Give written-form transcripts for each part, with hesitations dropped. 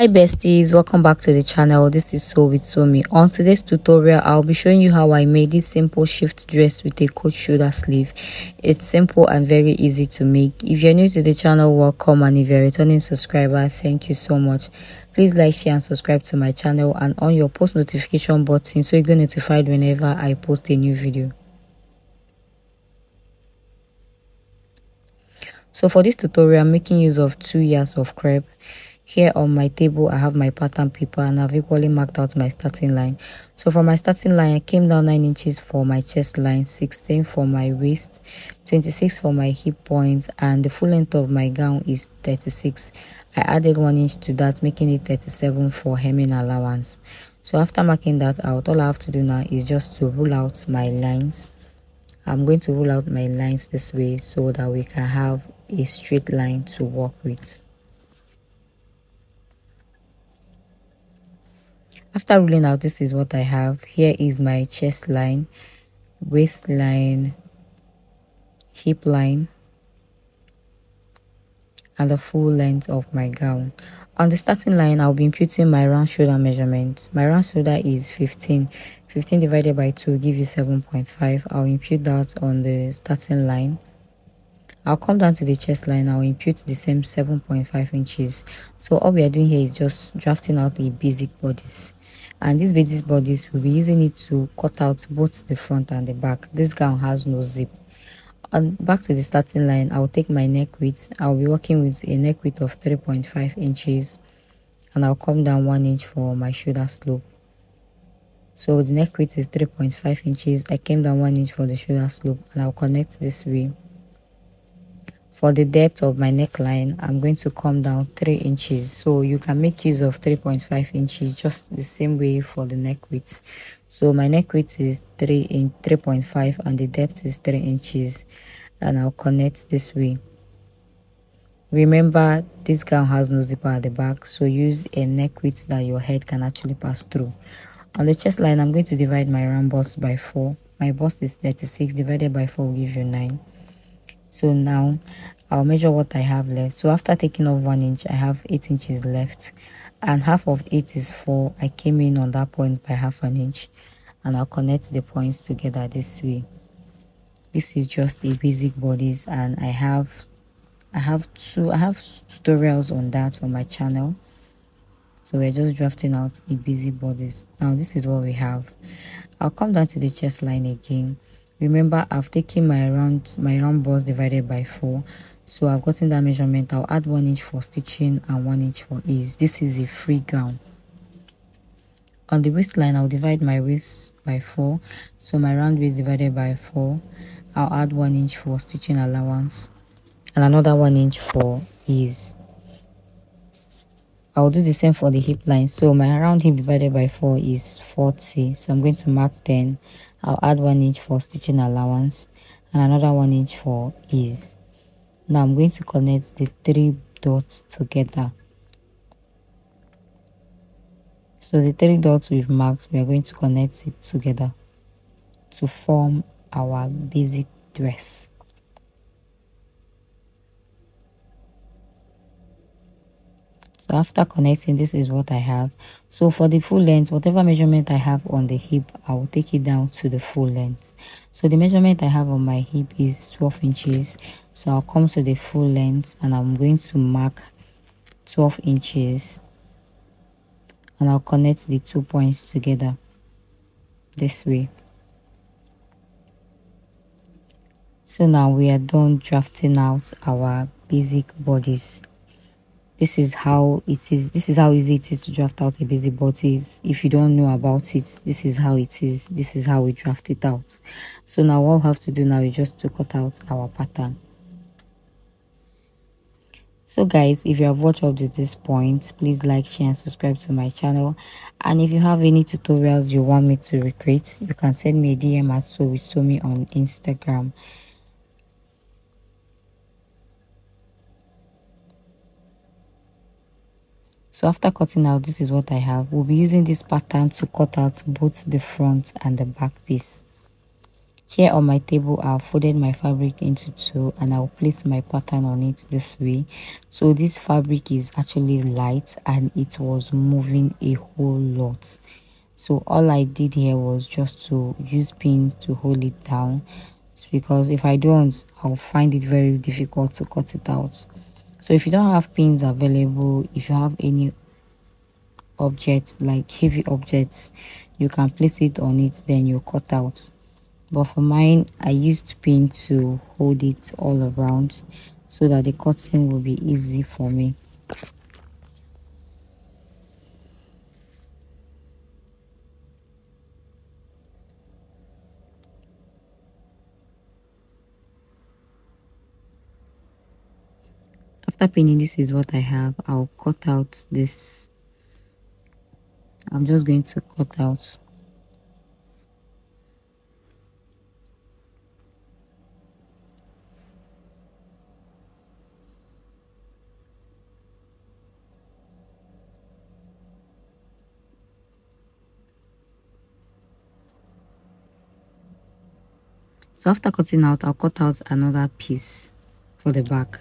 Hi besties, welcome back to the channel. This is Sew with Somi. On today's tutorial, I'll be showing you how I made this simple shift dress with a coat shoulder sleeve. It's simple and very easy to make. If you're new to the channel, welcome, and if you're a returning subscriber, thank you so much. Please like, share and subscribe to my channel and on your post notification button so you get notified whenever I post a new video. So for this tutorial, I'm making use of 2 yards of crepe. Here on my table, I have my pattern paper and I've equally marked out my starting line. So from my starting line, I came down 9 inches for my chest line, 16 for my waist, 26 for my hip points, and the full length of my gown is 36. I added 1 inch to that, making it 37 for hemming allowance. So after marking that out, all I have to do now is just to rule out my lines. I'm going to rule out my lines this way so that we can have a straight line to work with. After ruling out, this is what I have. Here is my chest line, waist line, hip line, and the full length of my gown. On the starting line, I'll be imputing my round shoulder measurement. My round shoulder is 15. 15 divided by 2 will give you 7.5. I'll impute that on the starting line. I'll come down to the chest line. I'll impute the same 7.5 inches. So all we are doing here is just drafting out the basic bodies. And these basic bodies, we'll be using it to cut out both the front and the back. This gown has no zip. And back to the starting line, I'll take my neck width. I'll be working with a neck width of 3.5 inches. And I'll come down 1 inch for my shoulder slope. So the neck width is 3.5 inches. I came down 1 inch for the shoulder slope. And I'll connect this way. For the depth of my neckline, I'm going to come down 3 inches. So you can make use of 3.5 inches just the same way for the neck width. So my neck width is 3.5 and the depth is 3 inches. And I'll connect this way. Remember, this gown has no zipper at the back, so use a neck width that your head can actually pass through. On the chest line, I'm going to divide my round bust by 4. My bust is 36, divided by 4 will give you 9. So now I'll measure what I have left. So after taking off 1 inch, I have 8 inches left, and half of 8 is 4. I came in on that point by half an inch, and I'll connect the points together this way. This is just the basic bodies, and I have tutorials on that on my channel. So we're just drafting out a basic bodies. Now this is what we have. I'll come down to the chest line again. Remember, I've taken my round bust divided by 4, so I've gotten that measurement. I'll add 1 inch for stitching and 1 inch for ease. This is a free gown. On the waistline, I'll divide my waist by 4, so my round waist divided by 4. I'll add 1 inch for stitching allowance and another 1 inch for ease. I'll do the same for the hip line. So my round hip divided by 4 is 40, so I'm going to mark 10. I'll add 1 inch for stitching allowance and another 1 inch for ease. Now I'm going to connect the 3 dots together. So the 3 dots we've marked, we are going to connect it together to form our basic dress. So after connecting, this is what I have. So for the full length, whatever measurement I have on the hip, I will take it down to the full length. So the measurement I have on my hip is 12 inches. So I'll come to the full length and I'm going to mark 12 inches. And I'll connect the 2 points together this way. So now we are done drafting out our basic bodies. This is how it is. This is how easy it is to draft out a basic bodies. If you don't know about it, this is how it is. This is how we draft it out. So now what we have to do now is just to cut out our pattern. So guys, if you have watched up to this point, please like, share and subscribe to my channel. And if you have any tutorials you want me to recreate, you can send me a DM at Sew with Somi on Instagram. So after cutting out, this is what I have. We'll be using this pattern to cut out both the front and the back piece. Here on my table, I've folded my fabric into two and I'll place my pattern on it this way. So this fabric is actually light and it was moving a whole lot. So all I did here was just to use pin to hold it down, because if I don't, I'll find it very difficult to cut it out. So if you don't have pins available, if you have any objects like heavy objects, you can place it on it, then you cut out. But for mine, I used pin to hold it all around so that the cutting will be easy for me. After pinning, this is what I have. I'll cut out this. I'm just going to cut out. So after cutting out, I'll cut out another piece for the back.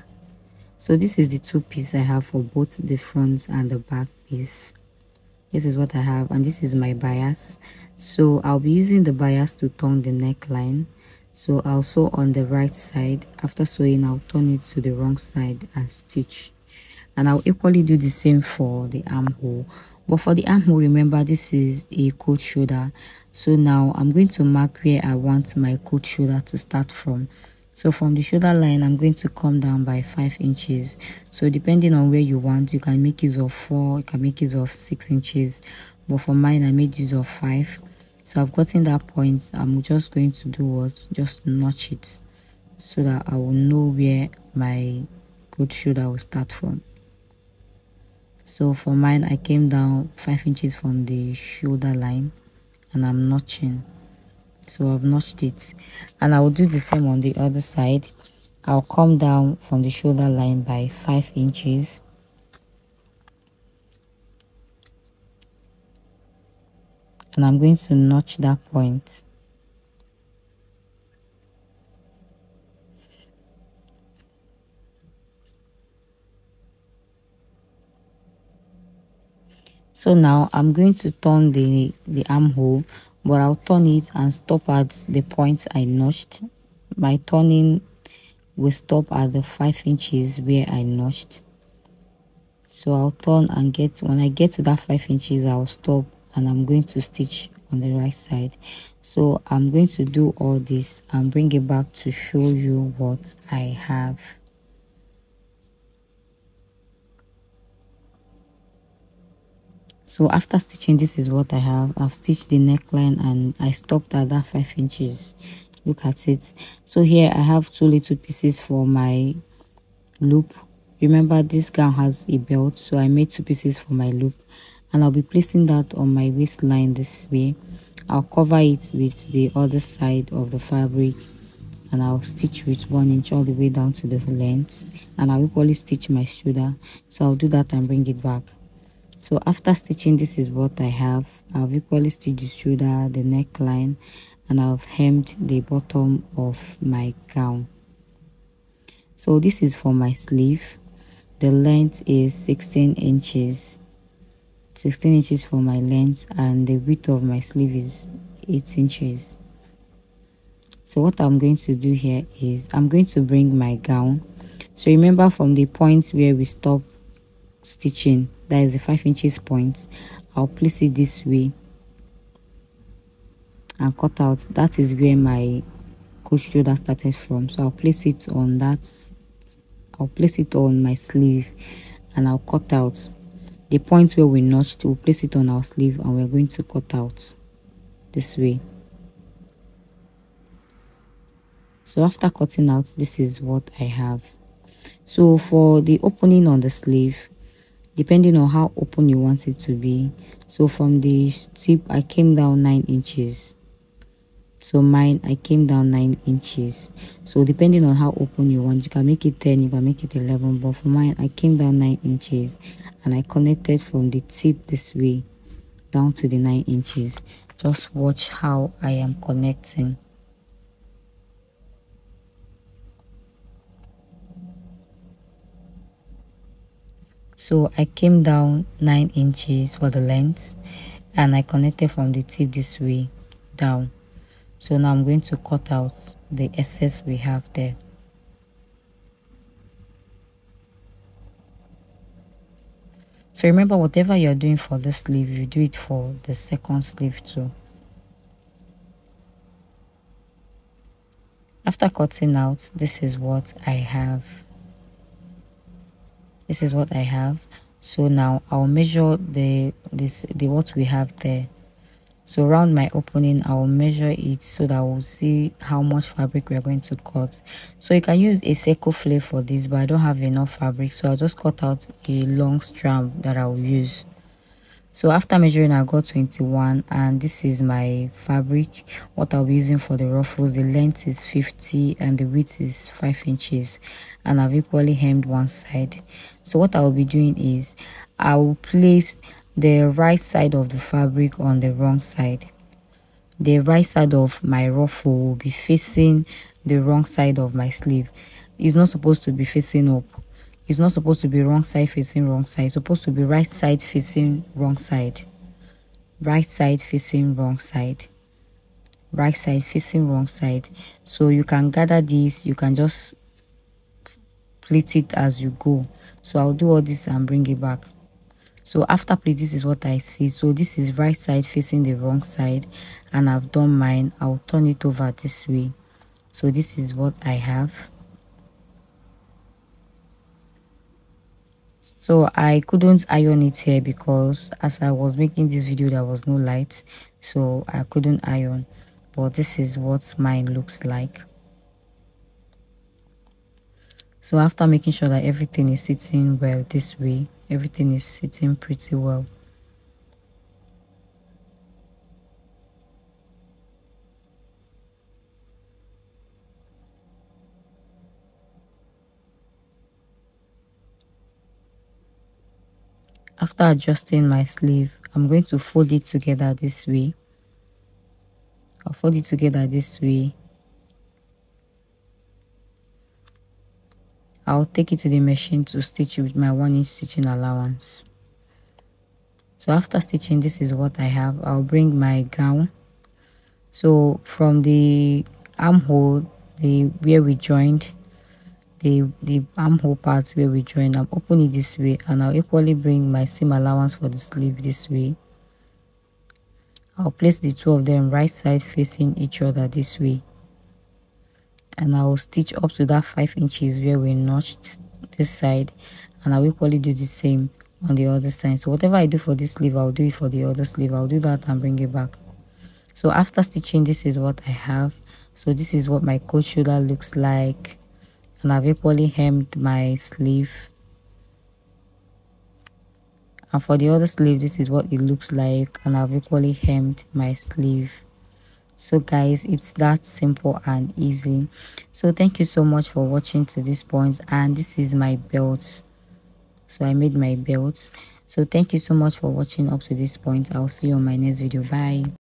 So this is the two pieces I have for both the front and the back piece. This is what I have, and this is my bias. So I'll be using the bias to turn the neckline. So I'll sew on the right side. After sewing, I'll turn it to the wrong side and stitch. And I'll equally do the same for the armhole. But for the armhole, remember this is a coat shoulder. So now I'm going to mark where I want my coat shoulder to start from. So from the shoulder line, I'm going to come down by 5 inches. So depending on where you want, you can make use of 4, you can make use of 6 inches. But for mine, I made use of 5. So I've gotten that point. I'm just going to do what? Just notch it so that I will know where my coat shoulder will start from. So for mine, I came down 5 inches from the shoulder line and I'm notching. So I've notched it, and I will do the same on the other side. I'll come down from the shoulder line by 5 inches. And I'm going to notch that point. So now I'm going to turn the armhole, but I'll turn it and stop at the point I notched. My turning will stop at the 5 inches where I notched. So I'll turn and when I get to that 5 inches, I'll stop and I'm going to stitch on the right side. So I'm going to do all this and bring it back to show you what I have. So after stitching, this is what I have. I've stitched the neckline and I stopped at that 5 inches. Look at it. So here I have 2 little pieces for my loop. Remember, this gown has a belt, so I made 2 pieces for my loop, and I'll be placing that on my waistline this way. I'll cover it with the other side of the fabric and I'll stitch with 1 inch all the way down to the length, and I'll equally stitch my shoulder. So I'll do that and bring it back. So after stitching, this is what I have. I've equally stitched the shoulder, the neckline, and I've hemmed the bottom of my gown. So this is for my sleeve. The length is 16 inches. 16 inches for my length, and the width of my sleeve is 8 inches. So what I'm going to do here is I'm going to bring my gown. So remember, from the point where we stop stitching, that is the 5 inches point, I'll place it this way and cut out. That is where my coat shoulder started from. So I'll place it on that. I'll place it on my sleeve and I'll cut out the point where we notched. We'll place it on our sleeve and we're going to cut out this way. So after cutting out, this is what I have. So for the opening on the sleeve, depending on how open you want it to be, so from the tip I came down 9 inches. So mine, I came down 9 inches. So depending on how open you want, you can make it 10, you can make it 11, but for mine, I came down 9 inches and I connected from the tip this way down to the 9 inches. Just watch how I am connecting. So I came down 9 inches for the length, and I connected from the tip this way down. So now I'm going to cut out the excess we have there. So remember, whatever you're doing for the sleeve, you do it for the second sleeve too. After cutting out, this is what I have. This is what I have. So now I'll measure the what we have there. So around my opening, I'll measure it so that we'll see how much fabric we are going to cut. So you can use a circle flare for this, but I don't have enough fabric, so I'll just cut out a long strand that I'll use. So after measuring, I got 21, and this is my fabric, what I'll be using for the ruffles. The length is 50 and the width is 5 inches, and I've equally hemmed one side. So what I'll be doing is I will place the right side of the fabric on the wrong side. The right side of my ruffle will be facing the wrong side of my sleeve. It's not supposed to be facing up. It's not supposed to be wrong side facing wrong side. It's supposed to be right side facing wrong side. Right side facing wrong side. Right side facing wrong side. So you can gather this. You can just pleat it as you go. So I'll do all this and bring it back. So after pleat, this is what I see. So this is right side facing the wrong side, and I've done mine. I'll turn it over this way. So this is what I have. So I couldn't iron it here because as I was making this video, there was no light, so I couldn't iron. But this is what mine looks like. So after making sure that everything is sitting well this way, everything is sitting pretty well. After adjusting my sleeve, I'm going to fold it together this way. I'll fold it together this way. I'll take it to the machine to stitch with my 1-inch stitching allowance. So after stitching, this is what I have. I'll bring my gown. So from the armhole, where we joined, the armhole part where we joined, I'm opening it this way, and I'll equally bring my seam allowance for the sleeve this way. I'll place the two of them right side facing each other this way, and I will stitch up to that 5 inches where we notched this side, and I will equally do the same on the other side. So whatever I do for this sleeve, I'll do it for the other sleeve. I'll do that and bring it back. So after stitching, this is what I have. So this is what my coat shoulder looks like, and I've equally hemmed my sleeve. And for the other sleeve, this is what it looks like, and I've equally hemmed my sleeve. So guys, it's that simple and easy. So thank you so much for watching to this point, and this is my belt. So I made my belts. So thank you so much for watching up to this point. I'll see you on my next video. Bye.